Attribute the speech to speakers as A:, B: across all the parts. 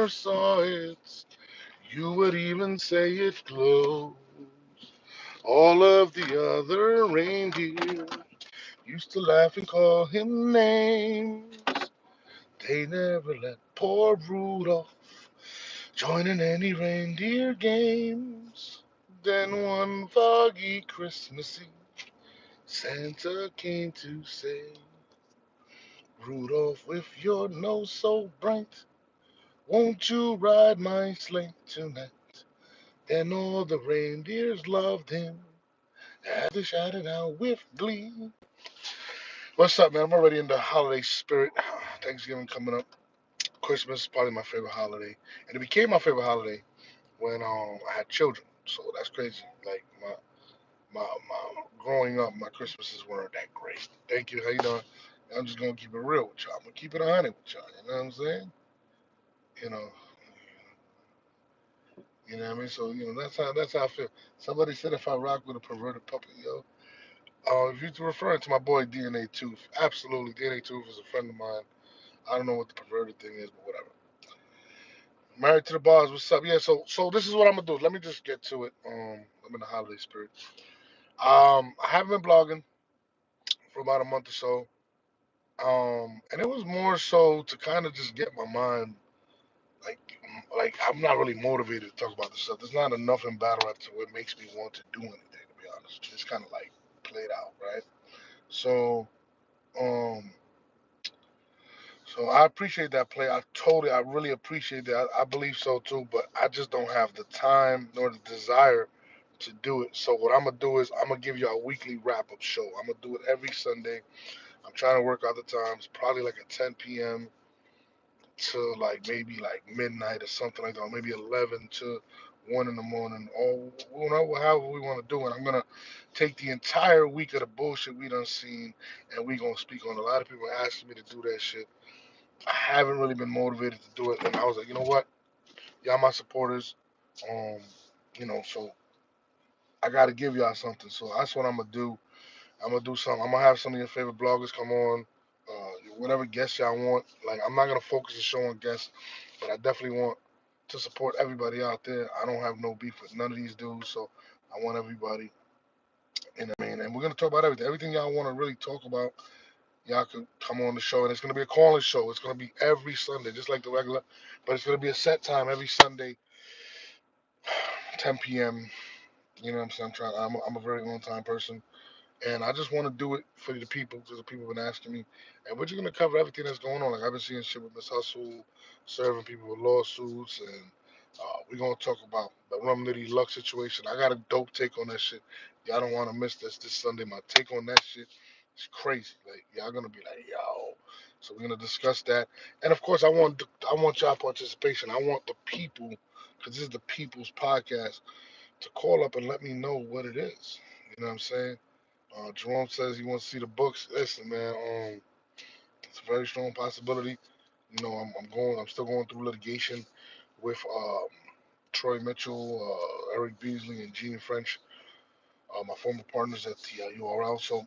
A: never saw it. You would even say it glows. All of the other reindeer used to laugh and call him names. They never let poor Rudolph join in any reindeer games. Then one foggy Christmas Eve, Santa came to say, Rudolph, with your nose so bright, won't you ride my sleigh tonight? Then all the reindeers loved him as they shouted out with glee. What's up, man? I'm already in the holiday spirit. Thanksgiving coming up. Christmas is probably my favorite holiday. And it became my favorite holiday when I had children. So that's crazy. Like my growing up, my Christmases weren't that great. Thank you. How you doing? I'm just gonna keep it real with y'all. I'm gonna keep it 100 with y'all. You know what I'm saying? You know, you know what I mean. So that's how I feel. Somebody said if I rock with a perverted puppy, yo. If you're referring to my boy DNA Tooth, absolutely. DNA Tooth is a friend of mine. I don't know what the perverted thing is, but whatever. Married to the bars, what's up? Yeah, so this is what I'm gonna do. Let me just get to it. I'm in the holiday spirit. I haven't been blogging for about a month or so. And it was more so to kind of just get my mind like I'm not really motivated to talk about this stuff. There's not enough in battle rap to where it makes me want to do anything. To be honest, it's kind of like played out, right? So, um, so I appreciate that play. I really appreciate that. I believe so too, but I just don't have the time nor the desire to do it. So what I'm gonna do is I'm gonna give you a weekly wrap up show. I'm gonna do it every Sunday. I'm trying to work out the times, probably like at 10 p.m. to like maybe like midnight or something like that, or maybe 11 to 1 in the morning, or however we want to do it. I'm gonna take the entire week of the bullshit we done seen, and we gonna speak on. A lot of people asking me to do that shit. I haven't really been motivated to do it, and I was like, you know what, y'all my supporters, um, so I gotta give y'all something. So that's what I'm gonna do. I'm gonna do something. I'm gonna have some of your favorite bloggers come on. Whatever guests y'all want. Like I'm not gonna focus the show on guests, but I definitely want to support everybody out there. I don't have no beef with none of these dudes, so I want everybody. And I mean, and we're gonna talk about everything. Everything y'all want to really talk about, y'all can come on the show. And it's gonna be a calling show. It's gonna be every Sunday, just like the regular, but it's gonna be a set time every Sunday, 10 p.m. You know what I'm saying? I'm a very on time person. And I just want to do it for the people because the people have been asking me. And we're just going to cover everything that's going on. Like, I've been seeing shit with Miss Hustle, serving people with lawsuits. And we're going to talk about the Rum Nitty Luck situation. I got a dope take on that shit. Y'all don't want to miss this Sunday. My take on that shit is crazy. Like, y'all going to be like, yo. So we're going to discuss that. And, of course, I want y'all participation. I want the people, because this is the people's podcast, to call up and let me know what it is. You know what I'm saying? Jerome says he wants to see the books. Listen, man, it's a very strong possibility. I'm still going through litigation with Troy Mitchell, Eric Beasley, and Gene French, my former partners at the URL. So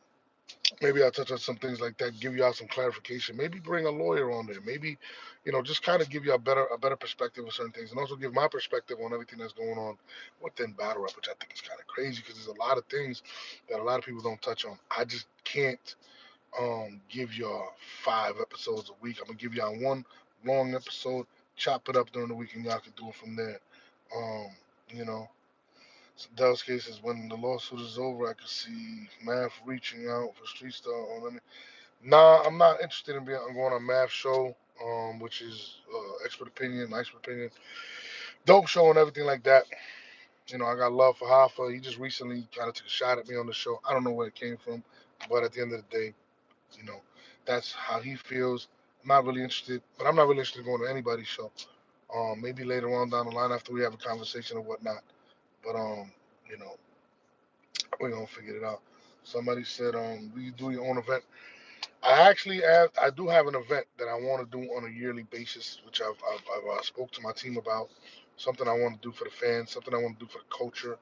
A: maybe I'll touch on some things like that, give y'all some clarification. Maybe bring a lawyer on there. Maybe, just kind of give you a better perspective of certain things, and also give my perspective on everything that's going on within battle rap, which I think is kind of crazy because there's a lot of things that a lot of people don't touch on. I just can't give y'all 5 episodes a week. I'm gonna give y'all one long episode, chop it up during the week, and y'all can do it from there. Um, you know, so Dell's case is when the lawsuit is over, I can see Math reaching out for Street Star on any. Nah, I'm not interested in going on Math show, which is my expert opinion, dope show and everything like that. I got love for Hoffa. He just recently kind of took a shot at me on the show. I don't know where it came from, but at the end of the day, you know, that's how he feels. I'm not really interested, but I'm not really interested in going to anybody's show. Maybe later on down the line after we have a conversation or whatnot. But you know, we're gonna figure it out. Somebody said, we do your own event. I do have an event that I want to do on a yearly basis, which I've spoke to my team about. Something I want to do for the fans, something I want to do for the culture.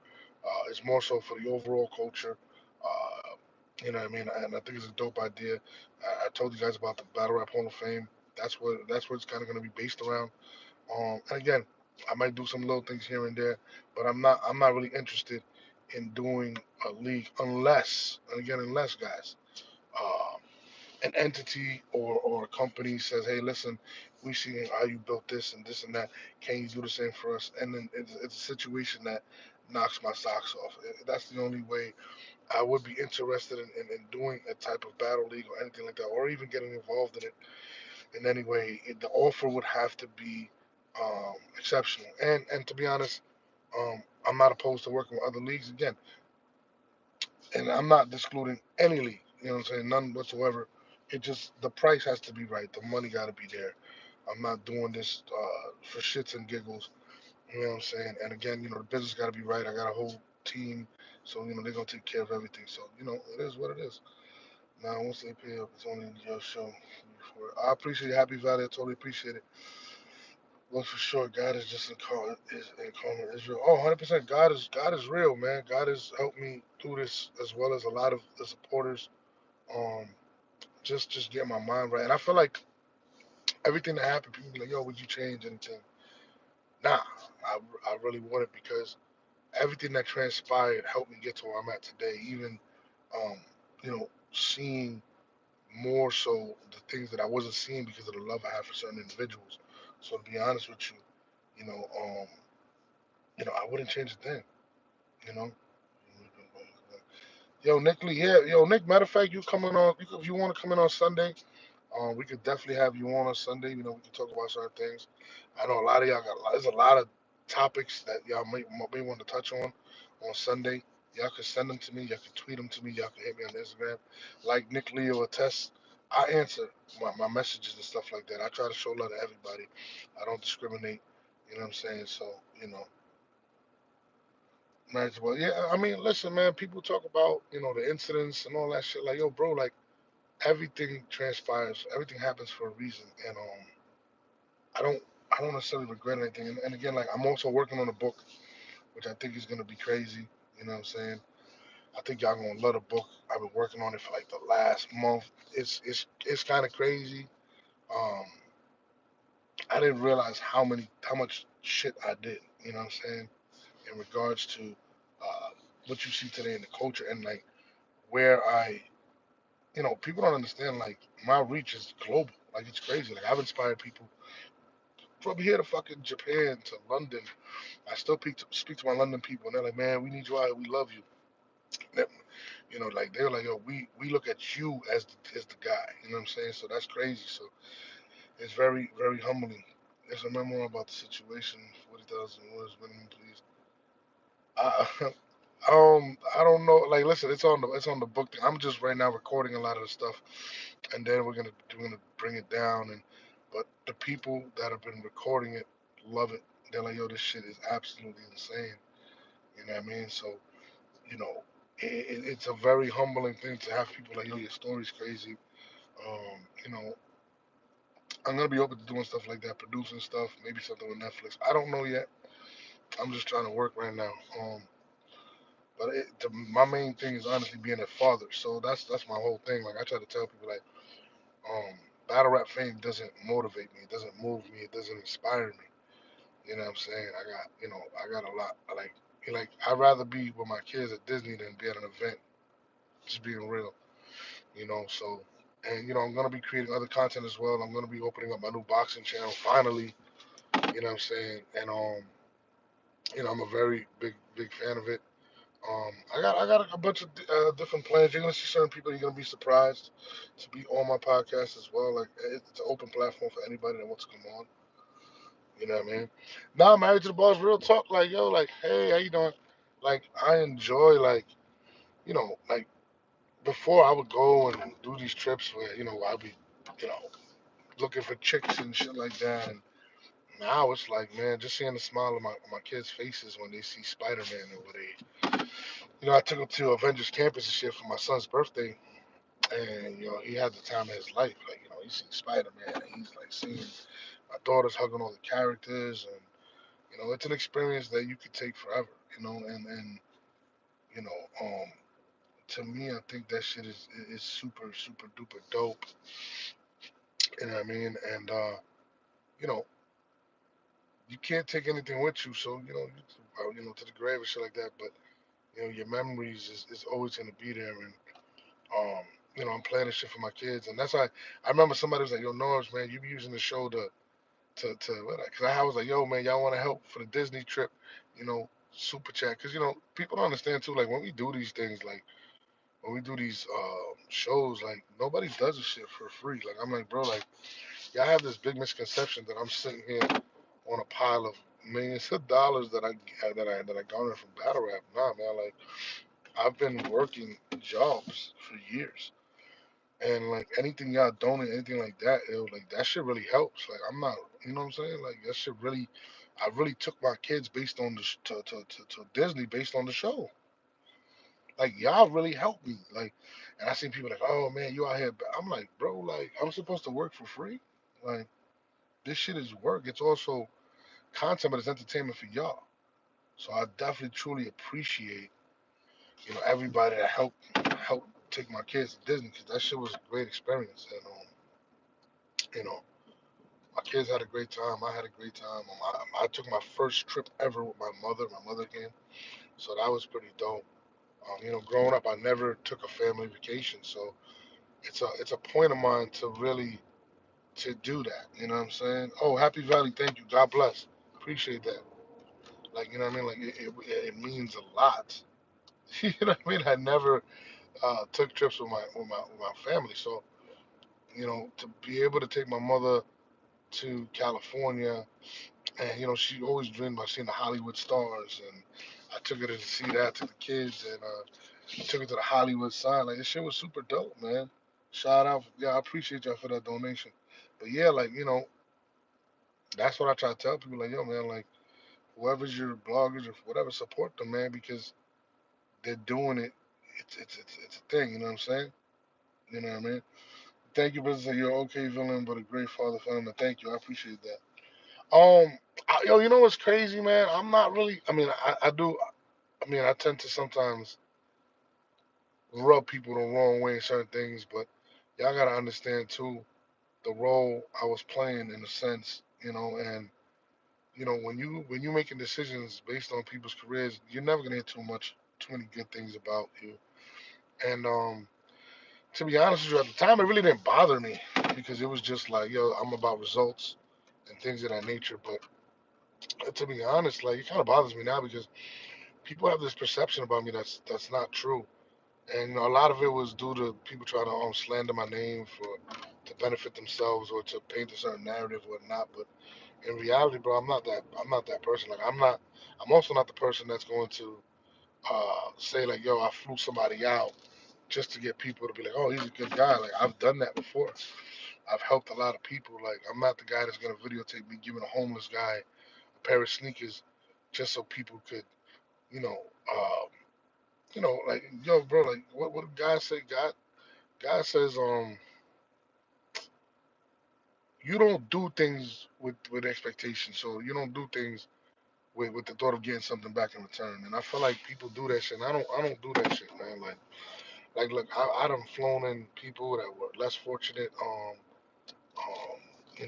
A: It's more so for the overall culture. You know what I mean? And I think it's a dope idea. I told you guys about the Battle Rap Hall of Fame. That's what it's kind of going to be based around. And again, I might do some little things here and there, but I'm not really interested in doing a league unless, and again, unless guys, uh, an entity or a company says, hey, listen, we see how you built this and this and that. Can you do the same for us? And then it's a situation that knocks my socks off. That's the only way I would be interested in doing a type of battle league or anything like that, or even getting involved in it in any way. The offer would have to be exceptional. And to be honest, I'm not opposed to working with other leagues again, and I'm not excluding any league. You know what I'm saying? None whatsoever. It just the price has to be right. The money got to be there. I'm not doing this for shits and giggles. You know what I'm saying? And again, the business got to be right. I got a whole team, so they're gonna take care of everything. So it is what it is. Now, once they pay up, it's only your show. I appreciate it. Happy Valley. I totally appreciate it. Well, for sure, God is just incarnate Israel. Oh, 100%. God is real, man. God has helped me through this as well as a lot of the supporters. Um, just get my mind right. And I feel like everything that happened, people be like, "Yo, would you change anything?" Nah, I really wouldn't because everything that transpired helped me get to where I'm at today. Even, seeing more so the things that I wasn't seeing because of the love I have for certain individuals. So to be honest with you, you know, um, I wouldn't change a thing. You know. Yo, Nick Lee, yeah, yo, Nick. Matter of fact, you coming on? If you want to come in on Sunday, we could definitely have you on Sunday. We can talk about certain things. I know a lot of y'all there's a lot of topics that y'all may want to touch on Sunday. Y'all can send them to me. Y'all can tweet them to me. Y'all can hit me on Instagram. Like Nick Leo attest, I answer my messages and stuff like that. I try to show love to everybody. I don't discriminate. You know what I'm saying? So, you know, nice. Well, yeah, I mean, listen, man, people talk about, the incidents and all that shit. Like, yo, bro, like, everything transpires, everything happens for a reason. And, I don't I don't necessarily regret anything. And again, like I'm also working on a book, which I think is gonna be crazy. You know what I'm saying? I think y'all gonna love the book. I've been working on it for like the last month. It's kind of crazy. Um, I didn't realize how much shit I did. You know what I'm saying? In regards to uh, what you see today in the culture and like where people don't understand like my reach is global. Like it's crazy. Like I've inspired people from here to fucking Japan to London. I still speak to my London people, and they're like, "Man, we need you out. We love you." Like they're like, "Yo, we look at you as the guy." You know what I'm saying? So that's crazy. So it's very very humbling. There's a memoir about the situation. 40,000 words minimum, please. Uh, I don't know. Like, listen, it's on the book thing. I'm just right now recording a lot of the stuff, and then we're gonna bring it down. But the people that have been recording it love it. They're like, "Yo, this shit is absolutely insane." You know what I mean? So you know, it's a very humbling thing to have people like, yo, your story's crazy. You know, I'm gonna be open to doing stuff like that, producing stuff, maybe something with Netflix. I don't know yet. I'm just trying to work right now. But my main thing is honestly being a father. So that's my whole thing. Like I try to tell people, like, um, battle rap fame doesn't motivate me. It doesn't move me. It doesn't inspire me. You know what I'm saying? I got a lot. Like I'd rather be with my kids at Disney than be at an event. Just being real. So and I'm gonna be creating other content as well. I'm gonna be opening up my new boxing channel finally. You know what I'm saying? And I'm a very big fan of it. I got a bunch of different plans. You're gonna see certain people. You're gonna be surprised to be on my podcast as well. Like it's an open platform for anybody that wants to come on. You know what I mean? Now I'm married to the boss. Real talk. Like yo, like hey, how you doing? Like I enjoy like before I would go and do these trips where I'd be you know looking for chicks and shit like that. And now it's like, man, just seeing the smile on my kids' faces when they see Spider Man or when I took them to Avengers Campus and shit for my son's birthday. And, he had the time of his life. Like, he's seen Spider Man and he's like seeing my daughters hugging all the characters. And, it's an experience that you could take forever, and, you know, um, to me, I think that shit is super, super duper dope. You know what I mean? And, you know, you can't take anything with you. So to the grave and shit like that. But your memories is always gonna be there. And um, I'm planning shit for my kids, and that's why I remember somebody was like, "Yo, Norbs, man, you be using the show to what?" Because I was like, "Yo, man, y'all want to help for the Disney trip?" Super chat. Because people don't understand too. Like when we do these things, like when we do these shows, like nobody does this shit for free. Like I'm like, bro, like y'all have this big misconception that I'm sitting here on a pile of millions of dollars that I garnered from battle rap. Nah, man, like I've been working jobs for years. And like anything y'all donate, anything like that, like that shit really helps. Like I'm not, you know what I'm saying? Like that shit really, I really took my kids based on the to Disney based on the show. Like y'all really helped me. Like, and I seen people like, oh man, you out here. I'm like, bro, like I'm supposed to work for free. Like this shit is work. It's also content, but it's entertainment for y'all. So I definitely truly appreciate everybody that helped take my kids to Disney because that shit was a great experience. And you know my kids had a great time. I had a great time. I took my first trip ever with my mother. My mother came, so that was pretty dope. Growing up, I never took a family vacation, so it's a point of mine to really to do that. You know what I'm saying? Oh, Happy Valley, thank you. God bless. Appreciate that. Like you know what I mean? Like it means a lot. You know what I mean? I never took trips with my family, so to be able to take my mother to California. And she always dreamed about seeing the Hollywood stars, and I took her to see that to the kids, and took her to the Hollywood sign. Like this shit was super dope, man. Shout out, yeah, I appreciate y'all for that donation. But yeah, like that's what I try to tell people. Like, yo, man, like whoever's your bloggers or whatever, support them, man, because they're doing it. It's a thing. You know what I'm saying? You know what I mean? Thank you, brother. You're an okay villain, but a great father for him. Thank you. I appreciate that. Yo, you know what's crazy, man? I'm not really. I mean, I do. I mean, I tend to sometimes rub people the wrong way in certain things, but y'all gotta understand too the role I was playing in a sense, and when you making decisions based on people's careers, you're never gonna hear too many good things about you. And to be honest with you, at the time, it really didn't bother me because it was just like, yo, I'm about results and things of that nature. But to be honest, like it kind of bothers me now because people have this perception about me that's not true. And a lot of it was due to people trying to slander my name for to benefit themselves or to paint a certain narrative or whatnot. But in reality, bro, I'm not that person. Like I'm also not the person that's going to say like, yo, I flew somebody out just to get people to be like, oh, he's a good guy. Like I've done that before. I've helped a lot of people. Like I'm not the guy that's gonna videotape me giving a homeless guy a pair of sneakers just so people could, you know, uh, like yo, bro, like what God say? God says, you don't do things with expectation. So you don't do things with the thought of getting something back in return. And I feel like people do that shit. And I don't do that shit, man. Like look, I done flown in people that were less fortunate. Um, you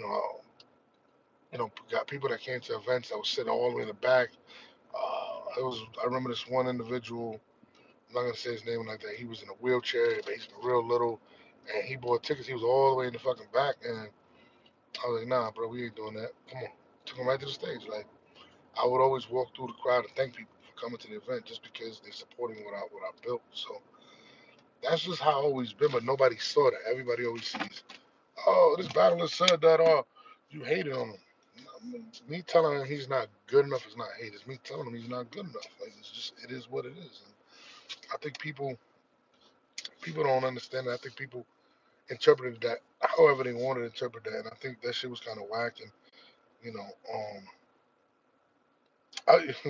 A: know, got people that came to events that was sitting all the way in the back. I remember this one individual. I'm not gonna say his name like that. He was in a wheelchair, but he's real little, and he bought tickets. He was all the way in the fucking back, and I was like, nah, bro, we ain't doing that. Come on, took him right to the stage. Like I would always walk through the crowd and thank people for coming to the event just because they're supporting what I built. So that's just how I always been. But nobody saw that. Everybody always sees, oh, this battler said that you hated on him. Me telling him he's not good enough is not hate. It's me telling him he's not good enough. Like it is what it is. And I think people don't understand that. I think people interpreted that however they wanted to interpret that, and I think that shit was kind of whack. And you know,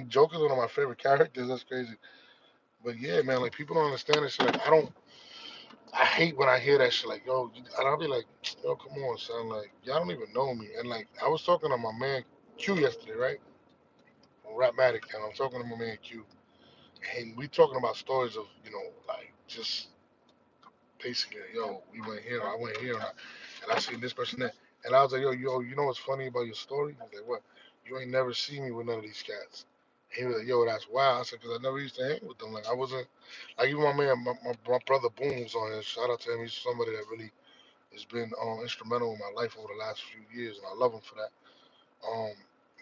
A: Joker's one of my favorite characters. That's crazy. But yeah, man, like people don't understand this shit. Like I hate when I hear that shit. Like and I'll be like, yo, come on, son. Like y'all don't even know me. And like I was talking to my man Q yesterday, right? On Rapmatic, and I'm talking to my man Q, and we talking about stories of like just basically, yo, we went here, I went here, and I seen this person there. And I was like, yo, you know what's funny about your story? He's like, what? you ain't never see me with none of these cats. He was like, yo, that's wild. I said, because I never used to hang with them. Like, I wasn't, like, even my man, my brother Boom was on here. Shout out to him. He's somebody that really has been instrumental in my life over the last few years, and I love him for that. Um,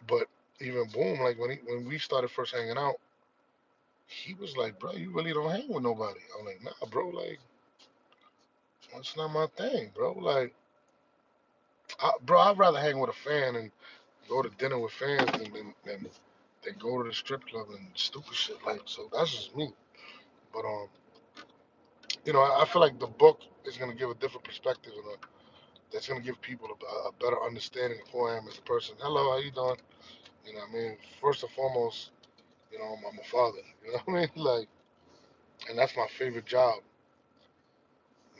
A: but even Boom, like, when we started first hanging out, he was like, bro, you really don't hang with nobody. I'm like, nah, bro, like, that's not my thing, bro. Like, bro, I'd rather hang with a fan and go to dinner with fans than go to the strip club and stupid shit. Like, so that's just me. But I feel like the book is gonna give a different perspective and that's gonna give people a better understanding of who I am as a person. Hello, how you doing? You know what I mean? First and foremost, I'm a father. You know what I mean? Like, and that's my favorite job.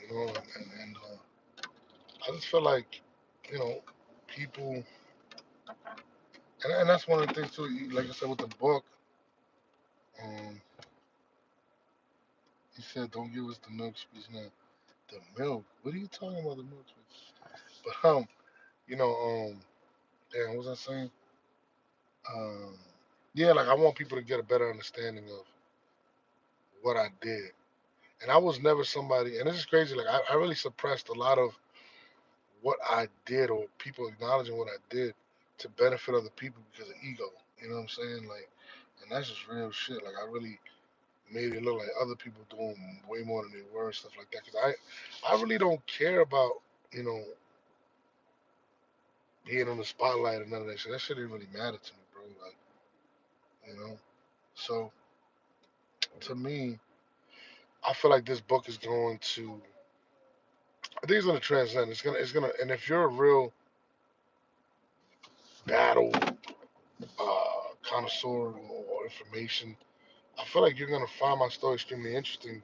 A: And I just feel like, you know, people, and that's one of the things too. Like I said with the book, um, he said, "Don't give us the milk speech now." The milk? What are you talking about? The milk speech? But damn, what was I saying? Um, yeah, like I want people to get a better understanding of what I did, and I was never somebody. And this is crazy. Like I really suppressed a lot of what I did or people acknowledging what I did to benefit other people because of ego. You know what I'm saying? Like, and that's just real shit. Like I really made it look like other people doing way more than they were and stuff like that. Cause I really don't care about you know being on the spotlight and none of that shit. That shit didn't really matter to me, bro. Like, you know. So to me, I feel like this book is going to. I think it's gonna transcend. It's gonna. And if you're a real battle connoisseur or information, I feel like you're gonna find my story extremely interesting,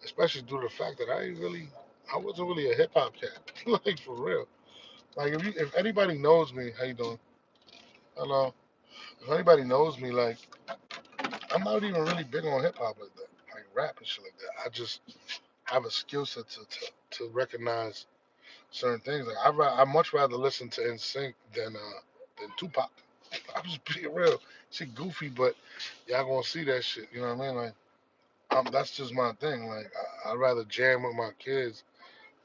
A: especially due to the fact that I wasn't really a hip hop cat, like for real. Like if anybody knows me, how you doing? Hello. If anybody knows me, like I'm not even really big on hip hop like that, like rap and shit like that. I just have a skill set to recognize certain things. Like I much rather listen to NSYNC than Tupac. I'm just being real. Shit goofy, but y'all gonna see that shit. You know what I mean? Like that's just my thing. Like I'd rather jam with my kids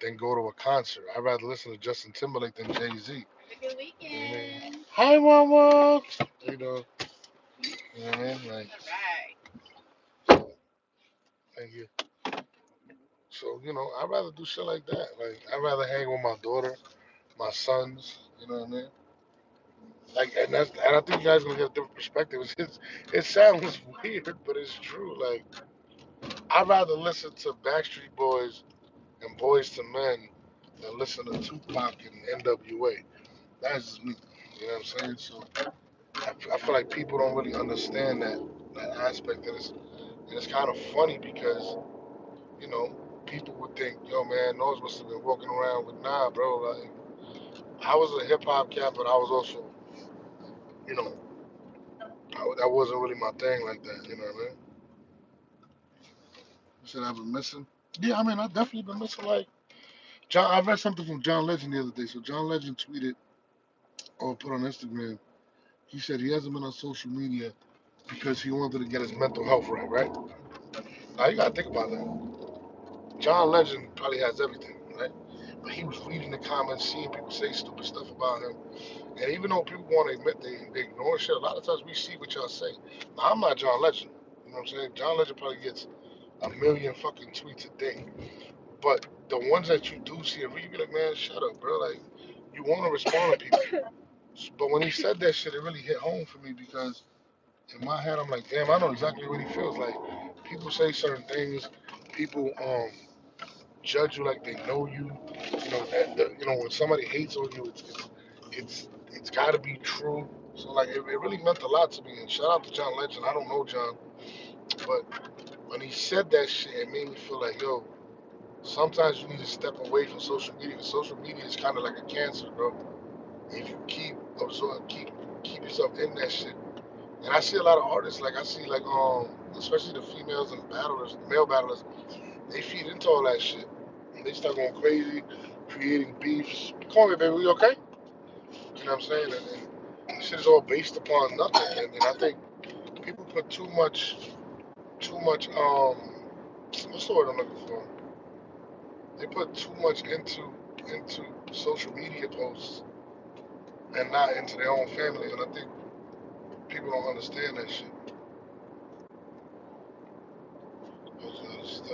A: than go to a concert. I'd rather listen to Justin Timberlake than Jay Z. Good weekend. You know what I mean? Hi, Mama. You know what I mean? Like, so, thank you. So, I'd rather do shit like that. Like, I'd rather hang with my daughter, my sons. You know what I mean? Like, and I think you guys gonna get a different perspective. It sounds weird, but it's true. Like, I'd rather listen to Backstreet Boys and Boys to Men than listen to Tupac and N.W.A. That's just me. You know what I'm saying? So I feel like people don't really understand that aspect of this, and it's kind of funny because you know people would think, yo man, Nose must have been walking around with nah, bro. Like I was a hip hop cat, but I was also, you know, that wasn't really my thing like that. You know what I mean? You said I've been missing. Yeah, I mean I've definitely been missing. Like John, I read something from John Legend the other day. So John Legend tweeted or put on Instagram. He said he hasn't been on social media because he wanted to get his mental health right. Right? Now you gotta think about that. John Legend probably has everything, right? But he was reading the comments, seeing people say stupid stuff about him. And even though people want to admit they ignore shit, a lot of times we see what y'all say. Now, I'm not John Legend. You know what I'm saying? John Legend probably gets a million fucking tweets a day. But the ones that you do see and read, you be like, man, shut up, bro. Like, you want to respond to people. But when he said that shit, it really hit home for me because in my head, I'm like, damn, I know exactly what he feels like. People say certain things. People, judge you like they know you. When somebody hates on you, it's got to be true. So like, it really meant a lot to me. And shout out to John Legend. I don't know John, but when he said that shit, it made me feel like, yo, sometimes you need to step away from social media. Because social media is kind of like a cancer, bro. If you keep absorbing, keep yourself in that shit. And I see a lot of artists, like I see like especially the females and battlers, male battlers, they feed into all that shit. And they start going crazy, creating beefs. Call me, baby, we okay? You know what I'm saying? And shit is all based upon nothing, and I think people put too much what's the word I'm looking for? They put too much into social media posts and not into their own family, and I think people don't understand that shit. Just,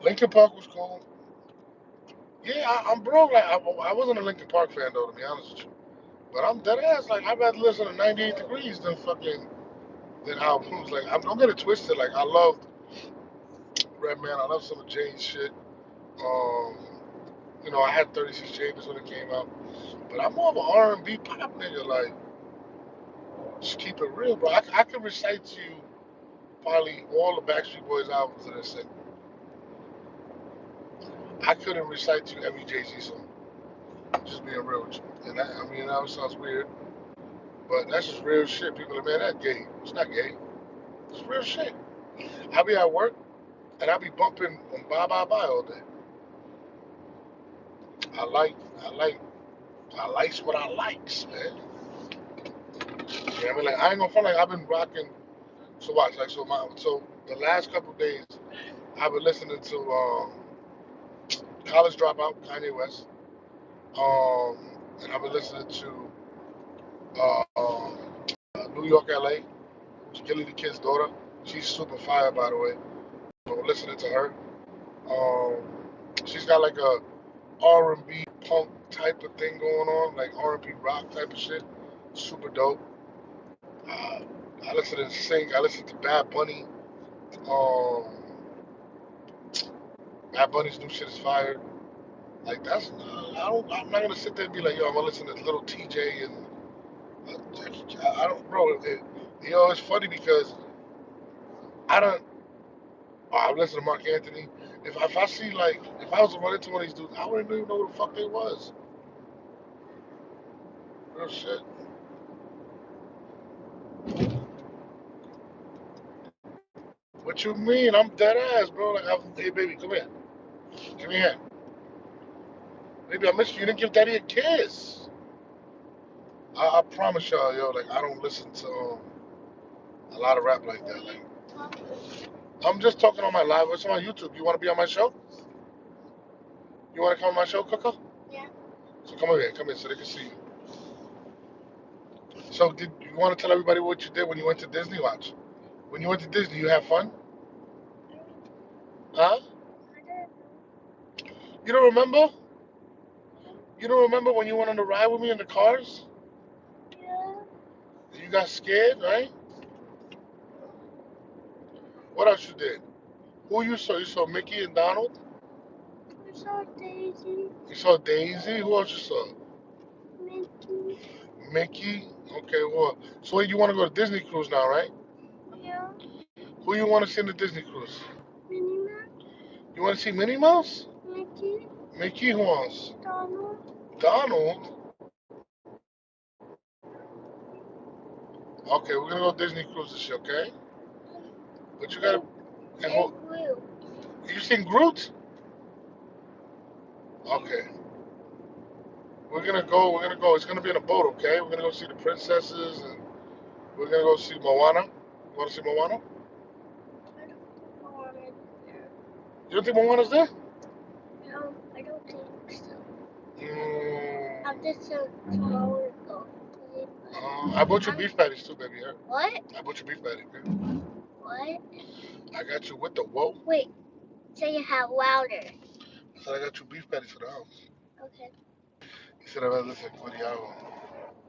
A: Linkin Park was cool. Yeah, I'm broke. Like I wasn't a Linkin Park fan though, to be honest with you. But I'm dead ass. Like I'd rather listen to 98 Degrees than albums. Like don't get it twisted. Like I loved Redman. I love some of Jay's shit. Um, I had 36 Chambers when it came out. But I'm more of an R&B pop nigga. Like just keep it real, bro. I can recite to you probably all the Backstreet Boys albums that I said. I couldn't recite to you every Jay-Z song. Just being real with you. And I mean, that sounds weird, but that's just real shit. People are, man, that's gay. It's not gay. It's real shit. I be at work and I be bumping on Bye Bye Bye all day. I like, I like, I likes what I likes, man. You know what I mean? Like I ain't gonna front like I've been rocking. So watch, like so the last couple of days I've been listening to College Dropout, Kanye West. Um, and I've been listening to uh, um, New York, LA. Gilly the Kid's daughter. She's super fire, by the way. So listening to her. Um, she's got like a R&B punk type of thing going on, like R&B rock type of shit. Super dope. Uh, I listen to Sync. I listen to Bad Bunny. Um, Bad Bunny's new shit is fire. Like that's I'm not gonna sit there and be like, yo, I'm gonna listen to Little TJ and I don't, bro. It's funny because I don't. Oh, I listen to Mark Anthony. If I see like if I was to run into one of these dudes, I wouldn't even know who the fuck they was. Real shit. What you mean? I'm dead ass, bro. Like, hey, baby, come here. Come here. Baby, I missed you. You didn't give daddy a kiss. I promise y'all, yo, like, I don't listen to a lot of rap like that. Like, I'm just talking on my live. It's on YouTube. You want to be on my show? You want to come on my show, Coco? Yeah. So come over here. Come here so they can see you. So, did you want to tell everybody what you did when you went to Disney? Watch. When you went to Disney, you have fun? Huh? You don't remember? You don't remember when you went on the ride with me in the cars? Yeah. You got scared, right? What else you did? Who you saw? You saw Mickey and Donald? I saw Daisy. You saw Daisy? Who else you saw? Mickey. Mickey? Okay, well, so you want to go to Disney Cruise now, right? Yeah. Who you want to see in the Disney Cruise? Minnie Mouse. You want to see Minnie Mouse? Mickey. Mickey, who else? Donald. Donald? Okay, we're gonna go Disney Cruise this year, okay? But you gotta. And Groot. You seen Groot? Okay. We're gonna go. We're gonna go. It's gonna be in a boat, okay? We're gonna go see the princesses, and we're gonna go see Moana. You wanna see Moana? I don't think Moana's there. You don't think Moana's there? No, I don't think so. I'm just a flower girl. I bought you beef patties too, baby. Huh? What? I bought you beef patties, okay? What? I got you with the whoa. Wait, say it out louder. I said I got you beef patties for the house. Okay. He said I better listen for the album.